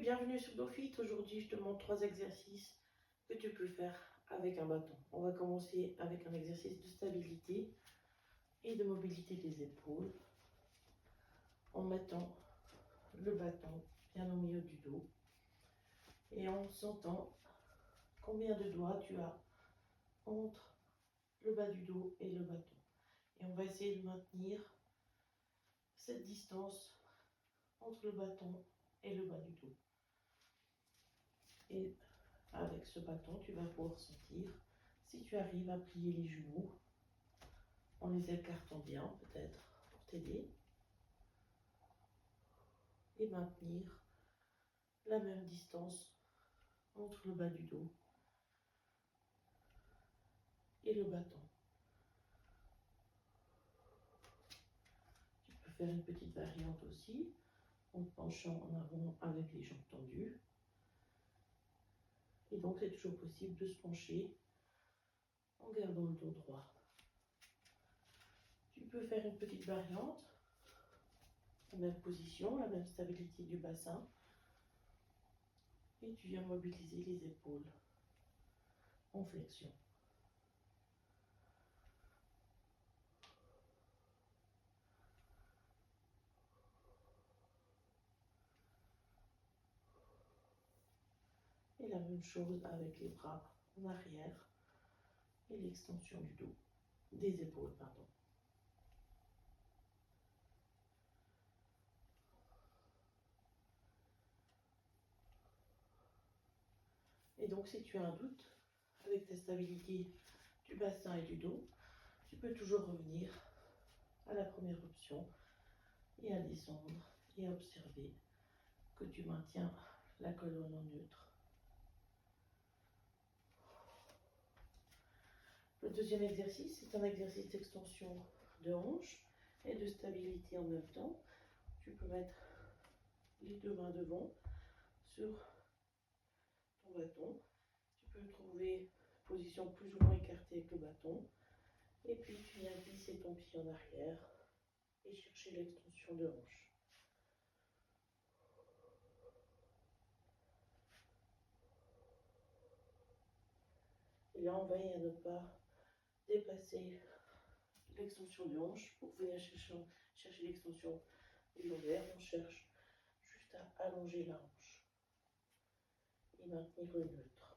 bienvenue sur DoFit. Aujourd'hui, je te montre 3 exercices que tu peux faire avec un bâton. On va commencer avec un exercice de stabilité et de mobilité des épaules en mettant le bâton bien au milieu du dos et en sentant combien de doigts tu as entre le bas du dos et le bâton. Et on va essayer de maintenir cette distance entre le bâton et le bas du dos. Et avec ce bâton, tu vas pouvoir sentir si tu arrives à plier les genoux en les écartant bien, peut-être, pour t'aider. Et maintenir la même distance entre le bas du dos et le bâton. Tu peux faire une petite variante aussi, en te penchant en avant avec les jambes tendues. Et donc, c'est toujours possible de se pencher en gardant le dos droit. Tu peux faire une petite variante, la même position, la même stabilité du bassin. Et tu viens mobiliser les épaules en flexion. Et la même chose avec les bras en arrière et l'extension du dos, des épaules, pardon. Et donc, si tu as un doute avec ta stabilité du bassin et du dos, tu peux toujours revenir à la première option et à descendre et à observer que tu maintiens la colonne en neutre. Le deuxième exercice, c'est un exercice d'extension de hanche et de stabilité en même temps. Tu peux mettre les deux mains devant sur ton bâton. Tu peux trouver position plus ou moins écartée avec le bâton. Et puis tu viens glisser ton pied en arrière et chercher l'extension de hanche. Et là, on veille à ne pas dépasser l'extension de hanche pour venir chercher l'extension du lombaire. On cherche juste à allonger la hanche et maintenir le neutre.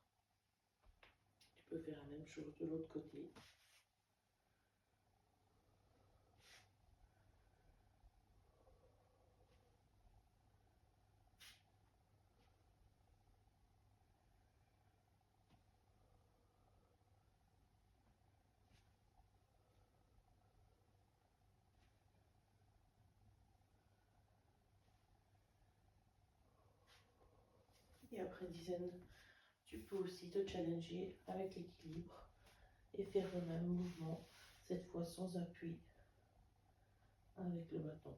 Tu peux faire la même chose de l'autre côté. Et après une dizaine, tu peux aussi te challenger avec l'équilibre et faire le même mouvement, cette fois sans appui, avec le bâton.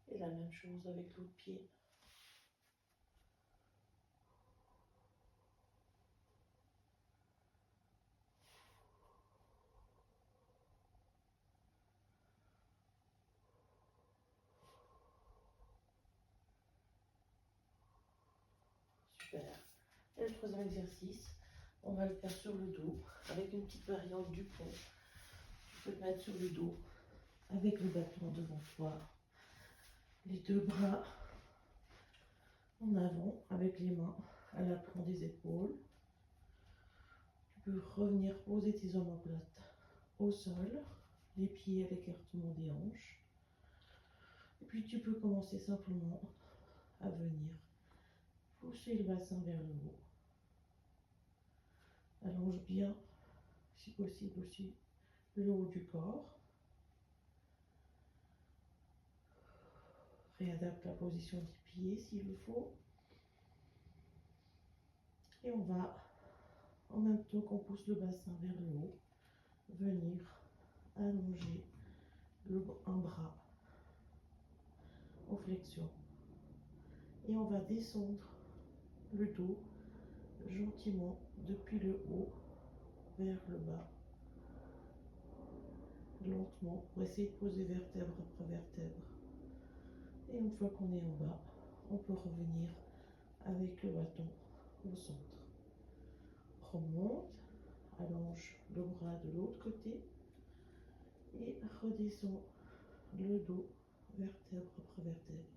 Et la même chose avec l'autre pied. Super. Et le troisième exercice, on va le faire sur le dos, avec une petite variante du pont. Tu peux te mettre sur le dos, avec le bâton devant toi. Les deux bras en avant, avec les mains à l'aplant des épaules. Tu peux revenir poser tes omoplates au sol, les pieds à l'écartement des hanches. Et puis tu peux commencer simplement à venir pousser le bassin vers le haut. Allonge bien, si possible aussi, le haut du corps. Réadapte la position des pieds s'il le faut. Et on va, en même temps qu'on pousse le bassin vers le haut, venir allonger un bras en flexion. Et on va descendre le dos gentiment depuis le haut vers le bas, lentement, pour essayer de poser vertèbre après vertèbre. Et une fois qu'on est en bas, on peut revenir avec le bâton au centre. Remonte, allonge le bras de l'autre côté et redescend le dos, vertèbre après vertèbre.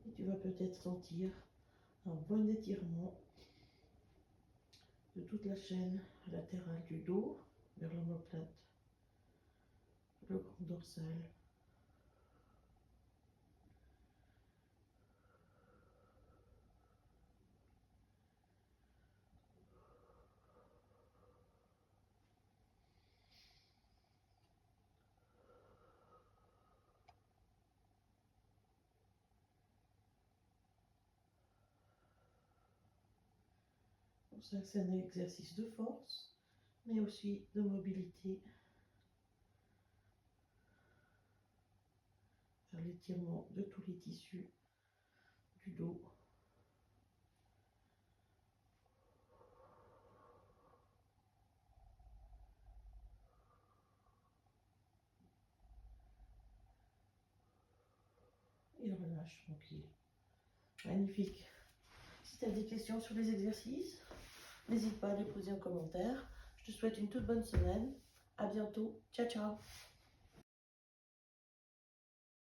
Et tu vas peut-être sentir un bon étirement de toute la chaîne latérale du dos vers l'omoplate, le grand dorsal. Pour ça, c'est un exercice de force, mais aussi de mobilité. Faire l'étirement de tous les tissus du dos. Et relâche tranquille. Magnifique. Si tu as des questions sur les exercices, n'hésite pas à les poser en commentaire. Je te souhaite une toute bonne semaine. À bientôt. Ciao, ciao.